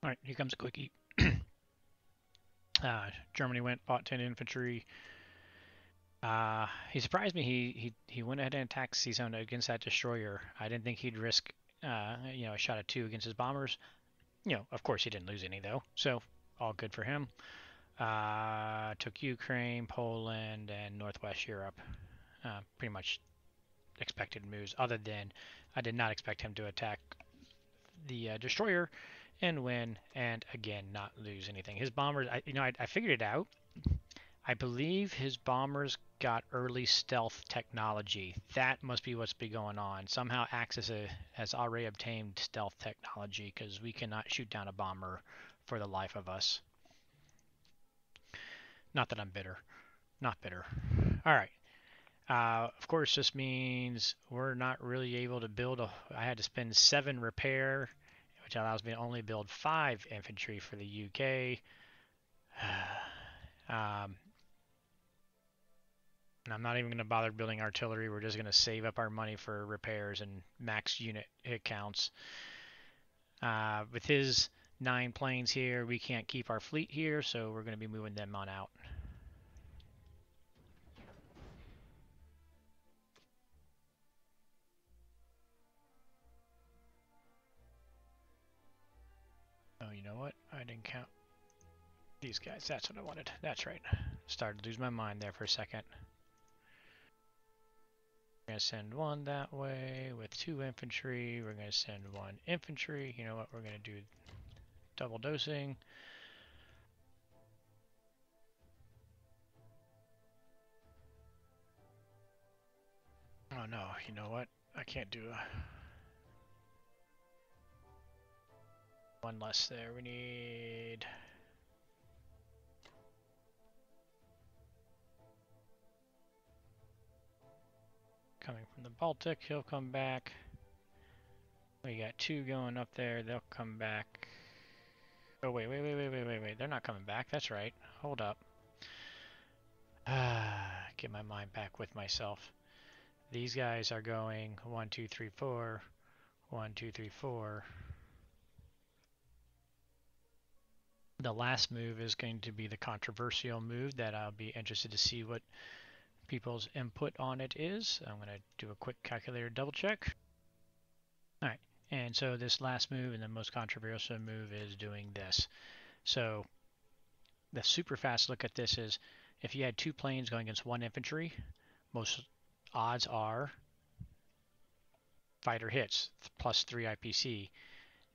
All right, here comes a quickie. Germany went, bought 10 infantry. He surprised me. He went ahead and attacked Sea Zone against that destroyer. I didn't think he'd risk, a shot at 2 against his bombers. Of course he didn't lose any though, so all good for him. Took Ukraine, Poland, and Northwest Europe. Pretty much expected moves, other than I did not expect him to attack the destroyer and win, and again not lose anything. His bombers, I figured it out. I believe his bombers got early stealth technology. That must be what's been going on. Somehow Axis has already obtained stealth technology, because we cannot shoot down a bomber for the life of us. Not that I'm bitter. Not bitter. All right. Of course, this means we're not really able to build I had to spend 7 repair, which allows me to only build 5 infantry for the UK. And I'm not even going to bother building artillery. We're just going to save up our money for repairs and max unit hit counts. With his 9 planes here, we can't keep our fleet here, so we're going to be moving them on out. Oh, you know what? I didn't count these guys. That's what I wanted. That's right. Started to lose my mind there for a second. We're going to send 1 that way with 2 infantry. We're going to send 1 infantry. You know what? We're going to do double dosing. Oh no, you know what? I can't do 1 less there. We need... Coming from the Baltic, he'll come back. We got 2 going up there, they'll come back. Oh, wait. They're not coming back, that's right. Hold up. Get my mind back with myself. These guys are going 1, 2, 3, 4. 1, 2, 3, 4. The last move is going to be the controversial move that I'll be interested to see what people's input on it is. I'm going to do a quick calculator double check. All right, and so this last move and the most controversial move is doing this. So the super fast look at this is, if you had 2 planes going against 1 infantry, most odds are fighter hits plus 3 IPC.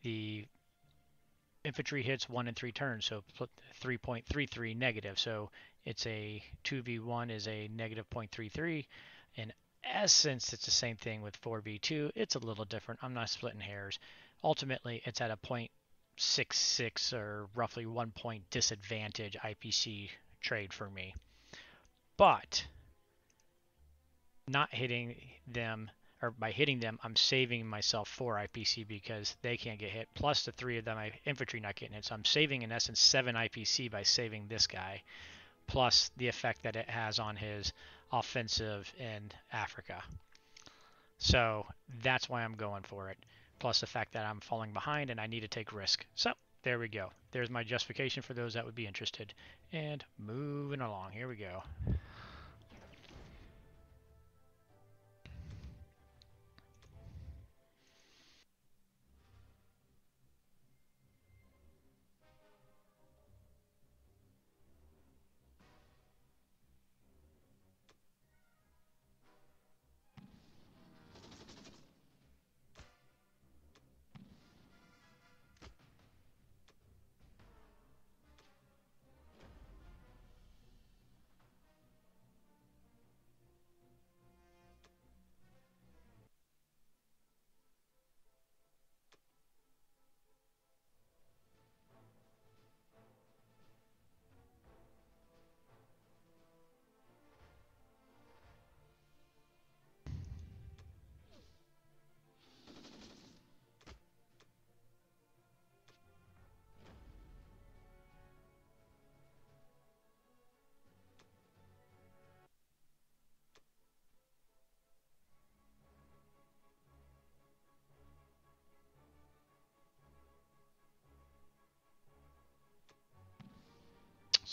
The infantry hits 1 in 3 turns, so 3.33 negative. So it's a 2v1 is a negative 0.33. In essence, it's the same thing with 4v2. It's a little different. I'm not splitting hairs. Ultimately, it's at a 0.66 or roughly 1 point disadvantage IPC trade for me. But not hitting them, or by hitting them, I'm saving myself 4 IPC because they can't get hit, plus the 3 of them, my infantry not getting hit. So I'm saving, in essence, 7 IPC by saving this guy, plus the effect that it has on his offensive in Africa. So that's why I'm going for it, plus the fact that I'm falling behind and I need to take risk. So there we go. There's my justification for those that would be interested. And moving along, here we go.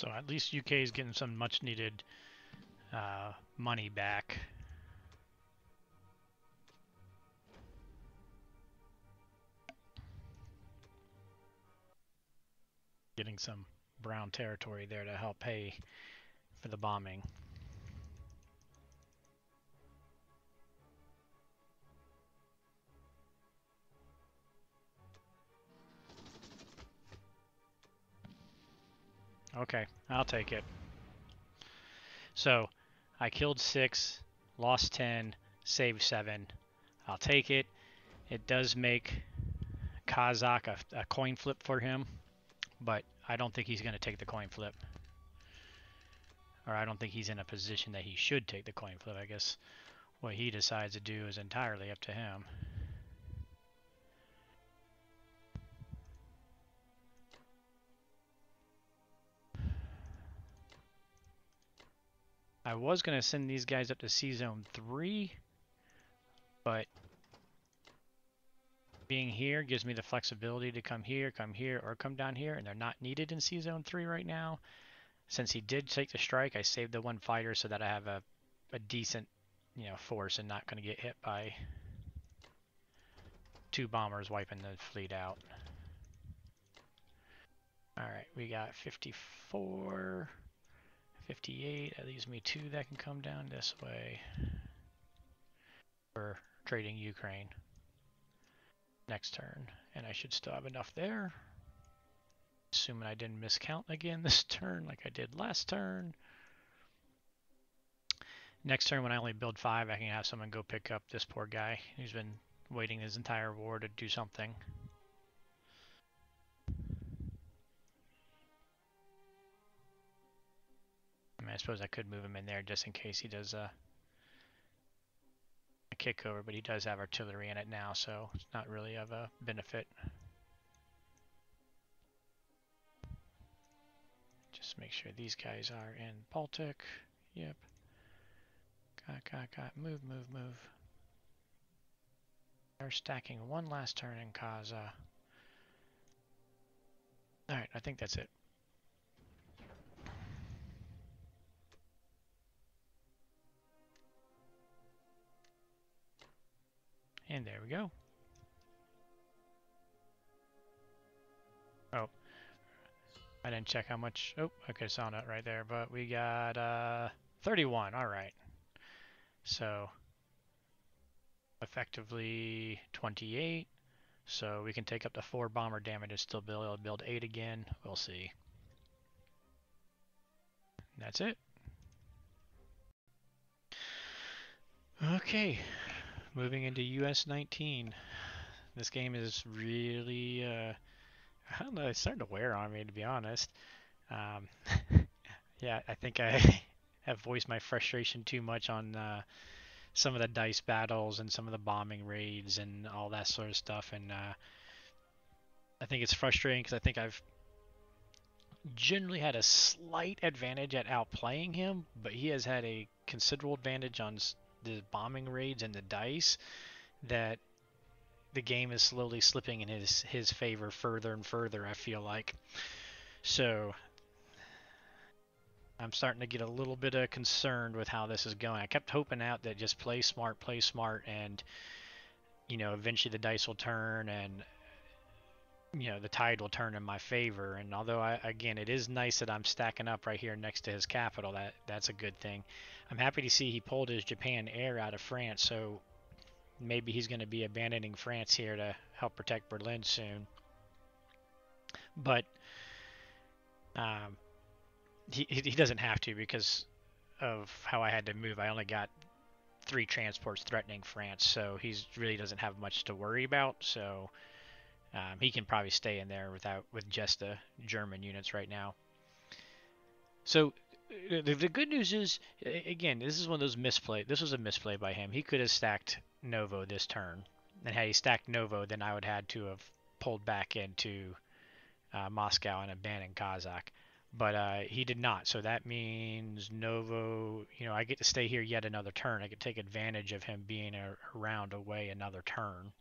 So at least UK is getting some much needed money back. Getting some brown territory there to help pay for the bombing. Okay, I'll take it. So I killed 6, lost 10, saved 7. I'll take it. It does make Kazakh a coin flip for him, but I don't think he's going to take the coin flip. Or I don't think he's in a position that he should take the coin flip. I guess what he decides to do is entirely up to him. I was going to send these guys up to C-Zone 3, but being here gives me the flexibility to come here, or come down here, and they're not needed in C-Zone 3 right now. Since he did take the strike, I saved the 1 fighter so that I have a decent, force and not going to get hit by 2 bombers wiping the fleet out. Alright, we got 54, 58. That leaves me 2 that can come down this way. For trading Ukraine next turn. And I should still have enough there. Assuming I didn't miscount again this turn like I did last turn. Next turn when I only build 5, I can have someone go pick up this poor guy who's been waiting his entire war to do something. I mean, I suppose I could move him in there just in case he does a kick over, but he does have artillery in it now, so it's not really of a benefit. Just make sure these guys are in Baltic. Yep. Got. Move. They're stacking 1 last turn in Kaza. Alright, I think that's it. And there we go. Oh, I didn't check how much. Oh, okay, saw that right there. But we got 31. All right. So effectively 28. So we can take up to 4 bomber damage and still be able to build 8 again. We'll see. And that's it. Okay, moving into US19. This game is really, I don't know, it's starting to wear on me, to be honest. Yeah, I think I have voiced my frustration too much on some of the dice battles and some of the bombing raids and all that sort of stuff. And I think it's frustrating because I think I've generally had a slight advantage at outplaying him, but he has had a considerable advantage on the bombing raids and the dice that the game is slowly slipping in his favor further and further, I feel like. So I'm starting to get a little bit concerned with how this is going. I kept hoping out that just play smart, and eventually the dice will turn and the tide will turn in my favor. And although again, it is nice that I'm stacking up right here next to his capital. That's a good thing. I'm happy to see he pulled his Japan Air out of France, so maybe he's going to be abandoning France here to help protect Berlin soon. But he doesn't have to because of how I had to move. I only got 3 transports threatening France, so he really doesn't have much to worry about. So he can probably stay in there with just the German units right now. So the good news is, again, this is one of those misplay. This was a misplay by him. He could have stacked Novo this turn, and had he stacked Novo, then I would have had to have pulled back into Moscow and abandoned Kazakh. But he did not, so that means Novo, I get to stay here yet another turn. I could take advantage of him being around away another turn.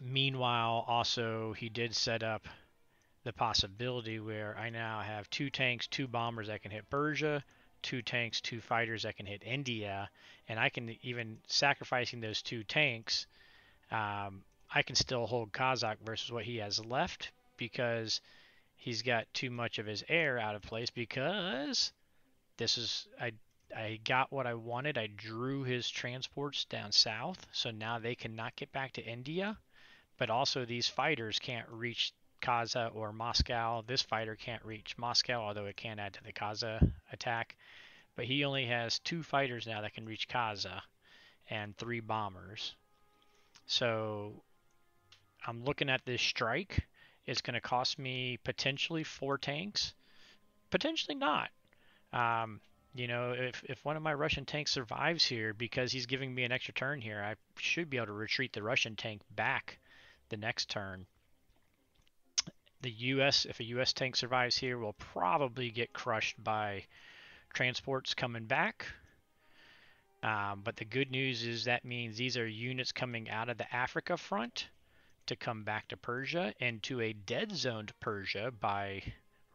Meanwhile, also, he did set up the possibility where I now have 2 tanks, 2 bombers that can hit Persia, 2 tanks, 2 fighters that can hit India, and I can even sacrificing those 2 tanks, I can still hold Kazakh versus what he has left because he's got too much of his air out of place because this is I got what I wanted. I drew his transports down south, so now they cannot get back to India. But also these fighters can't reach Kaza or Moscow. This fighter can't reach Moscow, although it can add to the Kaza attack. But he only has 2 fighters now that can reach Kaza and 3 bombers. So I'm looking at this strike. It's going to cost me potentially 4 tanks, potentially not. Um, if one of my Russian tanks survives here because he's giving me an extra turn here, I should be able to retreat the Russian tank back the next turn. If a US tank survives here, will probably get crushed by transports coming back. But the good news is that means these are units coming out of the Africa front to come back to Persia and to a dead zoned Persia by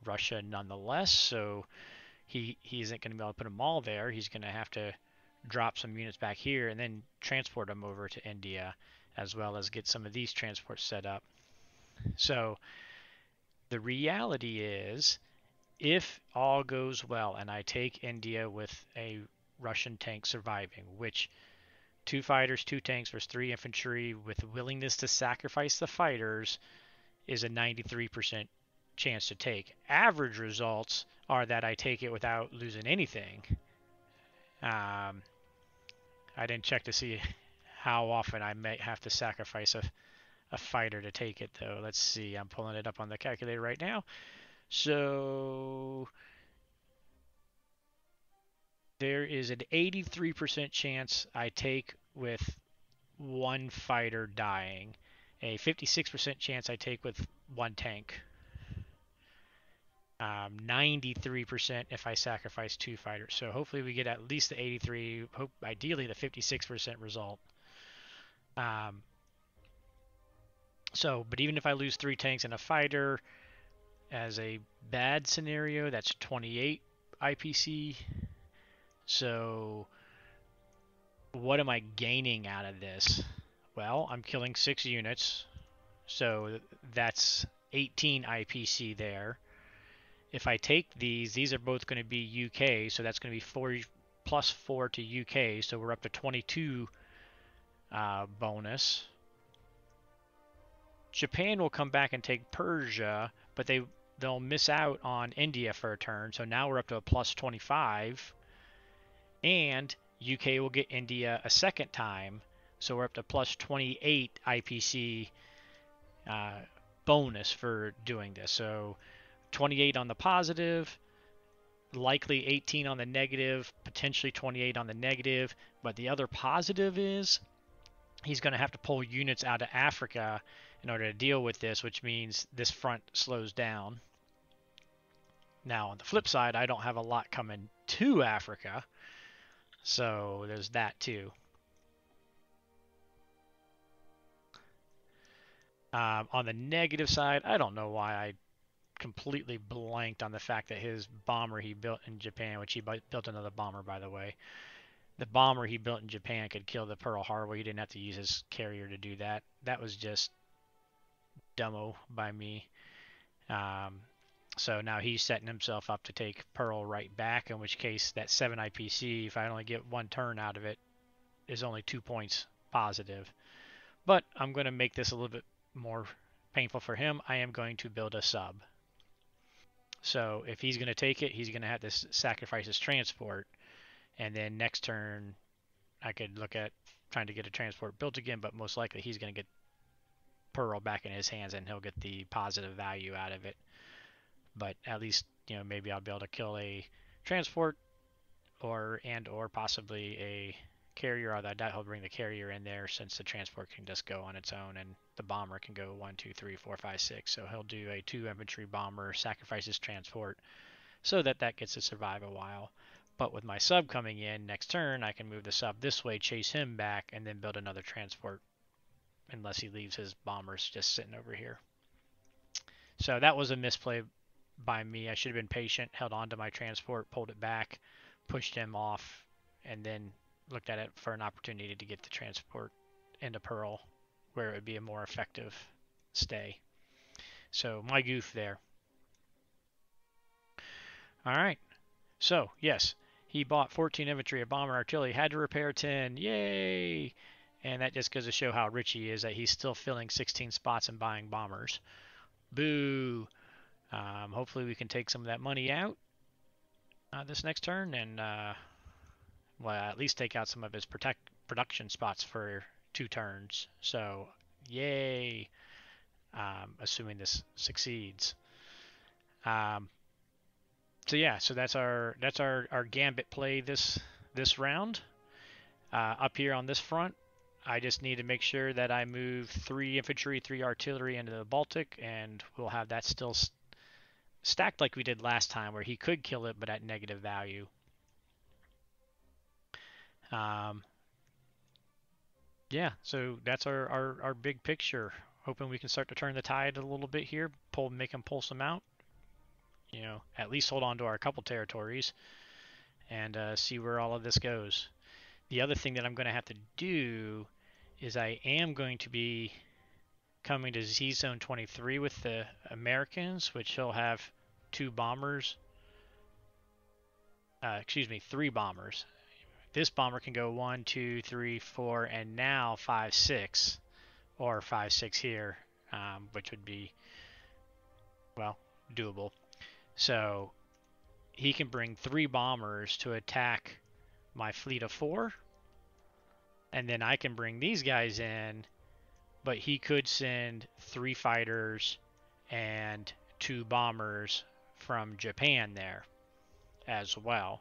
Russia nonetheless. So he isn't going to be able to put them all there. He's going to have to drop some units back here and then transport them over to India, as well as get some of these transports set up. So the reality is, if all goes well and I take India with a Russian tank surviving, which 2 fighters, 2 tanks versus 3 infantry with willingness to sacrifice the fighters is a 93% chance to take. Average results are that I take it without losing anything. I didn't check to see how often I may have to sacrifice a fighter to take it, though. Let's see. I'm pulling it up on the calculator right now. So there is an 83% chance I take with 1 fighter dying, a 56% chance I take with 1 tank, 93% if I sacrifice 2 fighters. So hopefully we get at least the 83, ideally the 56% result. But even if I lose 3 tanks and a fighter, as a bad scenario, that's 28 IPC. So what am I gaining out of this? Well, I'm killing 6 units, so that's 18 IPC there. If I take these are both going to be UK, so that's going to be 4 plus 4 to UK, so we're up to 22 bonus. Japan will come back and take Persia, but they'll miss out on India for a turn, so now we're up to a plus 25. And UK will get India a second time, so we're up to plus 28 IPC bonus for doing this. So 28 on the positive, likely 18 on the negative, potentially 28 on the negative. But the other positive is he's going to have to pull units out of Africa in order to deal with this, which means this front slows down. Now, on the flip side, I don't have a lot coming to Africa, so there's that too. On the negative side, I don't know why I completely blanked on the fact that his bomber he built in Japan, which he built another bomber, by the way. The bomber he built in Japan could kill the Pearl Harbor. He didn't have to use his carrier to do that. That was just dumbo by me. So now he's setting himself up to take Pearl right back, in which case that 7 IPC, if I only get 1 turn out of it, is only 2 points positive. But I'm going to make this a little bit more painful for him. I am going to build a sub. So if he's going to take it, he's going to have to sacrifice his transport. And then next turn, I could look at trying to get a transport built again, but most likely he's going to get Pearl back in his hands and he'll get the positive value out of it. But at least, maybe I'll be able to kill a transport or possibly a carrier, although I doubt he'll bring the carrier in there since the transport can just go on its own and the bomber can go 1, 2, 3, 4, 5, 6. So he'll do a 2 infantry bomber, sacrifice his transport so that gets to survive a while. But with my sub coming in next turn, I can move the sub this way, chase him back, and then build another transport unless he leaves his bombers just sitting over here. So that was a misplay by me. I should have been patient, held on to my transport, pulled it back, pushed him off, and then looked at it for an opportunity to get the transport into Pearl where it would be a more effective stay. So my goof there. All right. So, yes, he bought 14 infantry, a bomber, artillery, had to repair 10. Yay! And that just goes to show how rich he is that he's still filling 16 spots and buying bombers. Boo! Hopefully we can take some of that money out this next turn and, well, at least take out some of his production spots for 2 turns. So, yay! Assuming this succeeds. So yeah, so that's our gambit play this round. Up here on this front, I just need to make sure that I move 3 infantry, 3 artillery into the Baltic, and we'll have that still stacked like we did last time, where he could kill it, but at negative value. Yeah, so that's our big picture. Hoping we can start to turn the tide a little bit here, make him pull some out. You know, at least hold on to our couple territories and see where all of this goes. The other thing that I'm going to have to do is I am going to be coming to Z Zone 23 with the Americans, which he'll have 2 bombers. Excuse me, 3 bombers. This bomber can go 1, 2, 3, 4, and now 5, 6, or 5, 6 here, which would be, well, doable. So he can bring 3 bombers to attack my fleet of 4, and then I can bring these guys in, but he could send 3 fighters and 2 bombers from Japan there as well.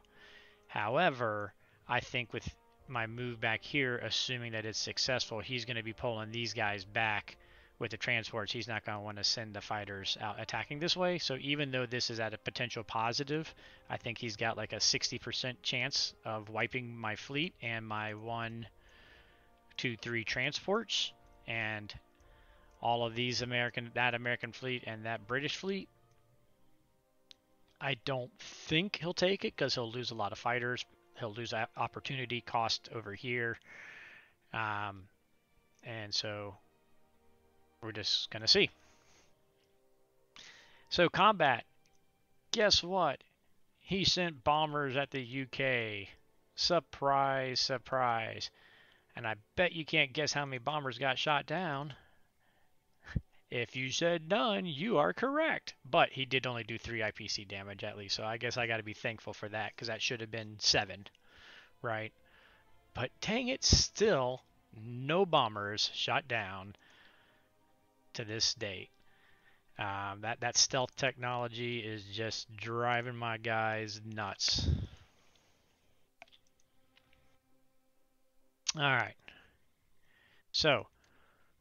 However, I think with my move back here, assuming that it's successful, he's going to be pulling these guys back with the transports. He's not going to want to send the fighters out attacking this way. So even though this is at a potential positive, I think he's got like a 60% chance of wiping my fleet and my 1, 2, 3 transports, and all of these that American fleet and that British fleet. I don't think he'll take it because he'll lose a lot of fighters. He'll lose opportunity cost over here. And so we're just going to see. So combat. Guess what? He sent bombers at the UK. Surprise, surprise. And I bet you can't guess how many bombers got shot down. If you said none, you are correct. But he did only do 3 IPC damage at least, so I guess I got to be thankful for that, because that should have been 7, right? But dang it, still no bombers shot down to this date. That stealth technology is just driving my guys nuts. All right. So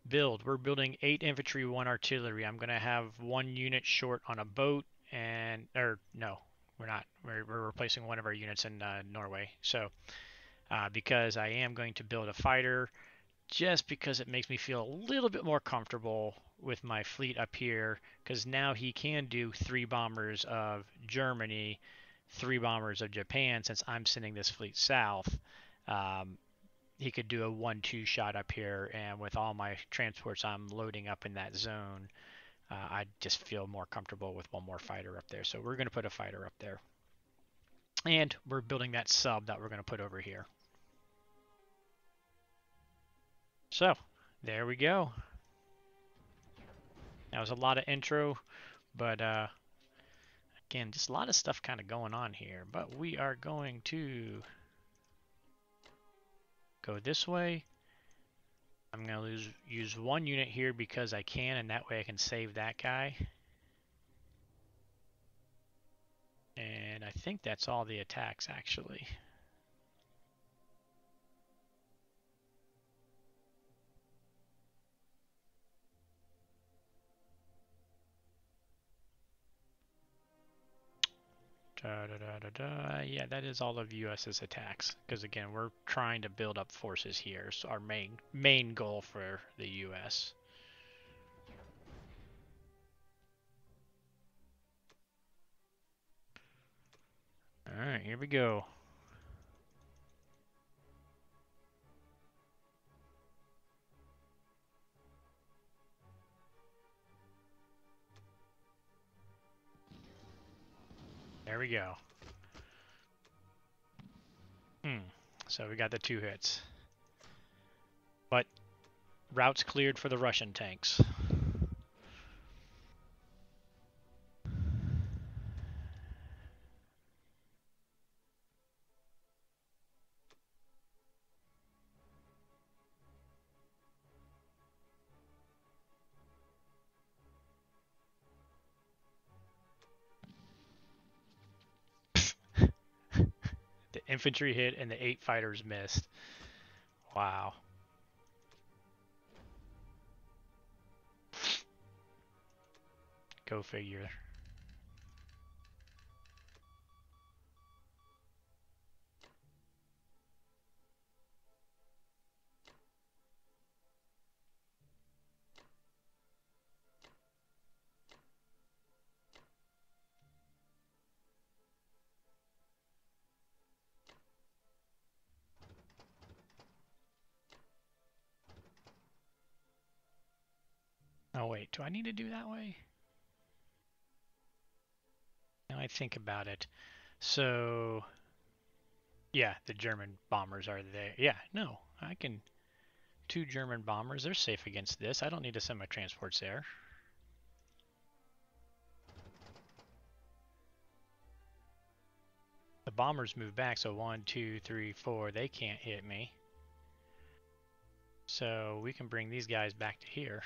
build. We're building 8 infantry, 1 artillery. I'm going to have 1 unit short on a boat, or no, we're not. We're replacing one of our units in Norway. So because I am going to build a fighter, just because it makes me feel a little bit more comfortable with my fleet up here, because now he can do 3 bombers of Germany, 3 bombers of Japan, since I'm sending this fleet south. He could do a 1-2 shot up here, and with all my transports I'm loading up in that zone, I just feel more comfortable with 1 more fighter up there. So we're going to put a fighter up there. And we're building that sub that we're going to put over here. So, there we go. That was a lot of intro, but again, just a lot of stuff kind of going on here. But we are going to go this way. I'm going to use 1 unit here because I can, and that way I can save that guy. And I think that's all the attacks, actually. Yeah, that is all of US's attacks. Because again, we're trying to build up forces here. So our main goal for the US. Alright, here we go. There we go. So we got the 2 hits. But routes cleared for the Russian tanks. The infantry hit and the 8 fighters missed. Wow. Go figure. Oh wait, do I need to do that way? Now I think about it. So, yeah, the German bombers are there. Yeah, no, I can... 2 German bombers, they're safe against this. I don't need to send my transports there. The bombers move back, so 1, 2, 3, 4, they can't hit me. So we can bring these guys back to here.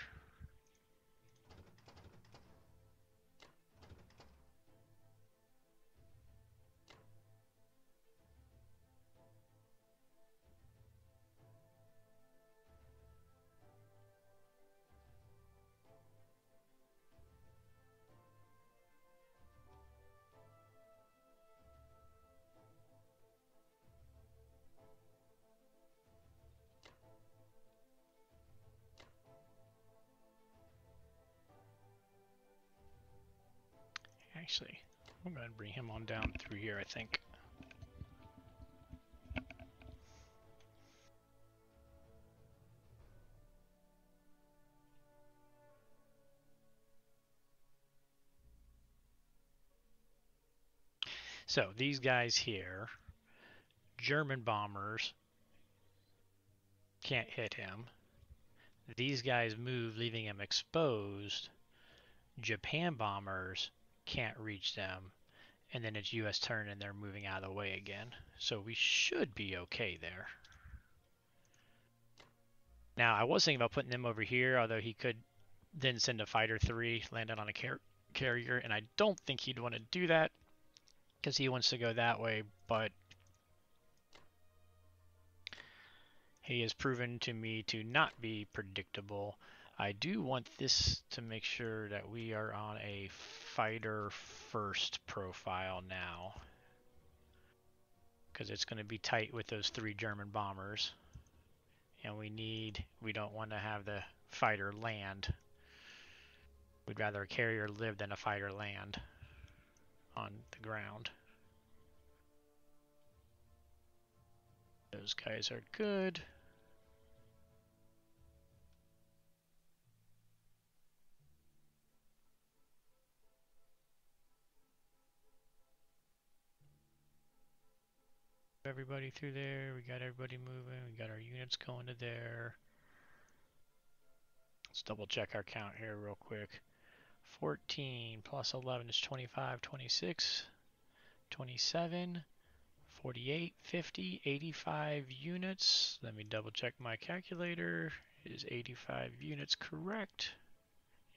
Actually, I'm going to bring him on down through here, I think. So these guys here, German bombers, can't hit him. These guys move, leaving him exposed. Japan bombers can't reach them. And then it's US turn and they're moving out of the way again. So we should be okay there. Now, I was thinking about putting them over here, although he could then send a fighter 3, land it on a carrier, and I don't think he'd want to do that because he wants to go that way, but he has proven to me to not be predictable. I do want this to make sure that we are on a fighter first profile now, because it's going to be tight with those 3 German bombers, and we don't want to have the fighter land. We'd rather a carrier live than a fighter land on the ground. Those guys are good. Everybody through there. We got everybody moving. We got our units going to there. Let's double check our count here real quick. 14 plus 11 is 25, 26, 27, 48, 50, 85 units. Let me double check my calculator. Is 85 units correct?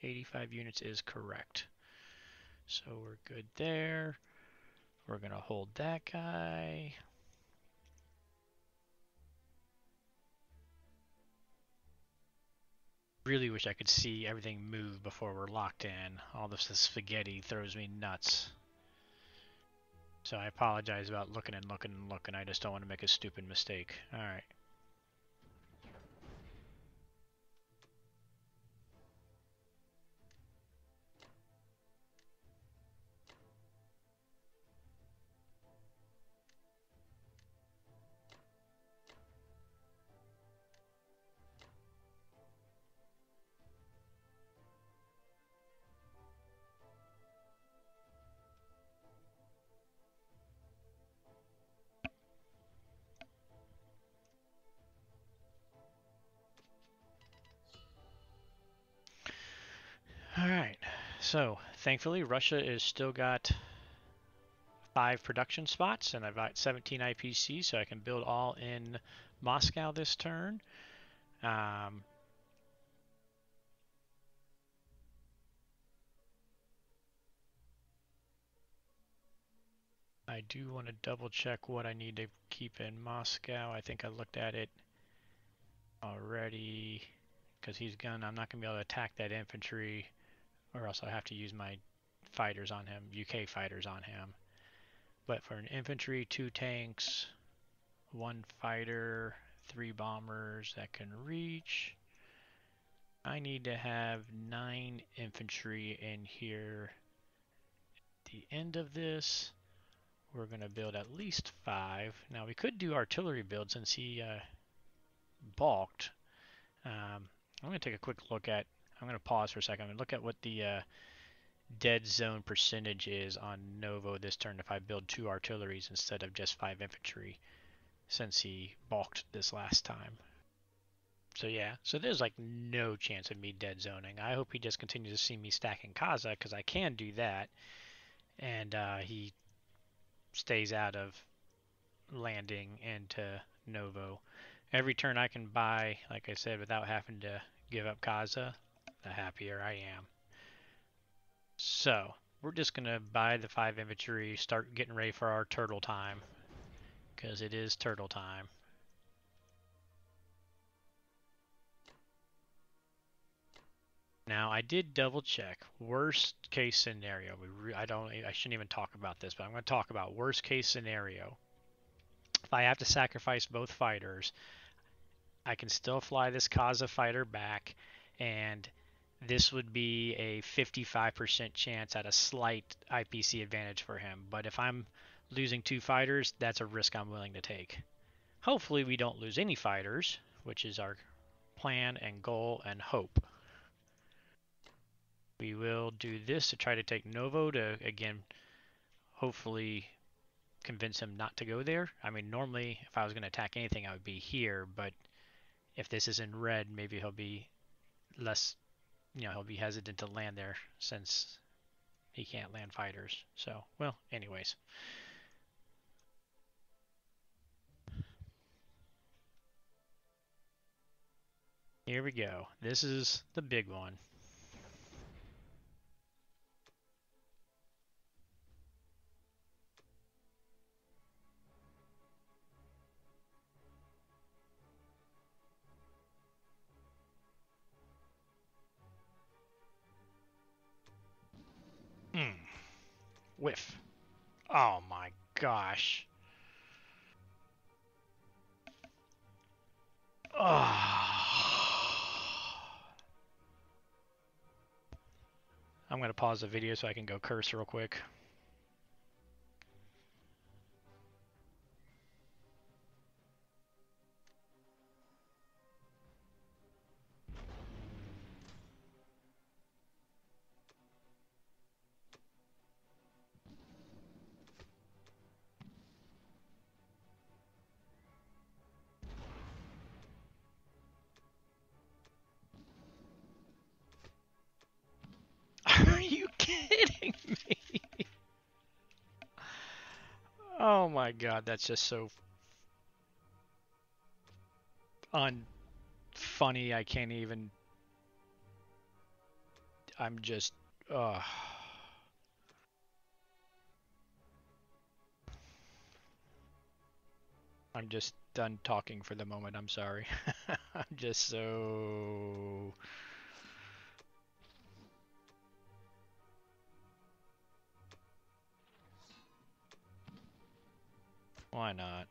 85 units is correct. So we're good there. We're going to hold that guy. Really wish I could see everything move before we're locked in. All this spaghetti throws me nuts. So I apologize about looking and looking and looking. I just don't want to make a stupid mistake. Alright. All right. So thankfully, Russia is still got 5 production spots, and I've got 17 IPC, so I can build all in Moscow this turn. Um, I do want to double check what I need to keep in Moscow. I think I looked at it already because I'm not going to be able to attack that infantry, or else I have to use my fighters on him, UK fighters on him. But for an infantry, 2 tanks, 1 fighter, 3 bombers that can reach, I need to have 9 infantry in here. At the end of this, we're going to build at least 5. Now we could do artillery build since he balked. I'm going to take a quick look at, I'm going to pause for a second and look at what the dead zone percentage is on Novo this turn if I build 2 artilleries instead of just 5 infantry, since he balked this last time. So yeah, so there's like no chance of me dead zoning. I hope he just continues to see me stacking Kaza, because I can do that, and he stays out of landing into Novo. Every turn I can buy, like I said, without having to give up Kaza, the happier I am. So we're just going to buy the 5 infantry, start getting ready for our turtle time, because it is turtle time. Now I did double check. Worst case scenario. I shouldn't even talk about this, but I'm going to talk about worst case scenario. If I have to sacrifice both fighters, I can still fly this Kaza fighter back, and this would be a 55% chance at a slight IPC advantage for him. But if I'm losing 2 fighters, that's a risk I'm willing to take. Hopefully we don't lose any fighters, which is our plan and goal and hope. We will do this to try to take Novo to, again, hopefully convince him not to go there. I mean, normally if I was going to attack anything, I would be here, but if this is in red, maybe he'll be less, he'll be hesitant to land there since he can't land fighters. So, well, anyways. Here we go. This is the big one. Whiff. Oh my gosh. I'm going to pause the video so I can go curse real quick. Are you kidding me? Oh my god, that's just so unfunny. I can't even. I'm just. I'm just done talking for the moment. I'm sorry. I'm just so. Why not?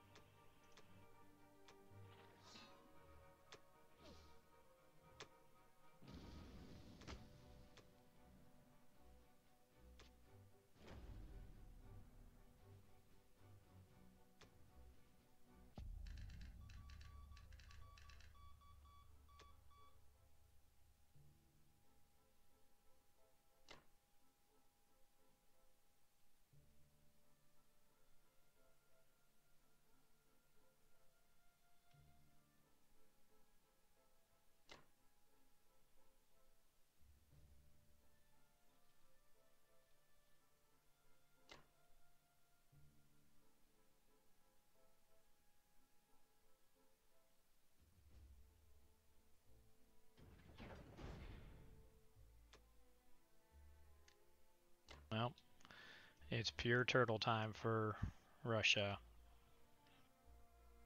It's pure turtle time for Russia,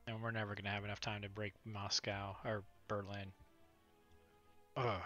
and we're never gonna have enough time to break Moscow or Berlin. Ugh.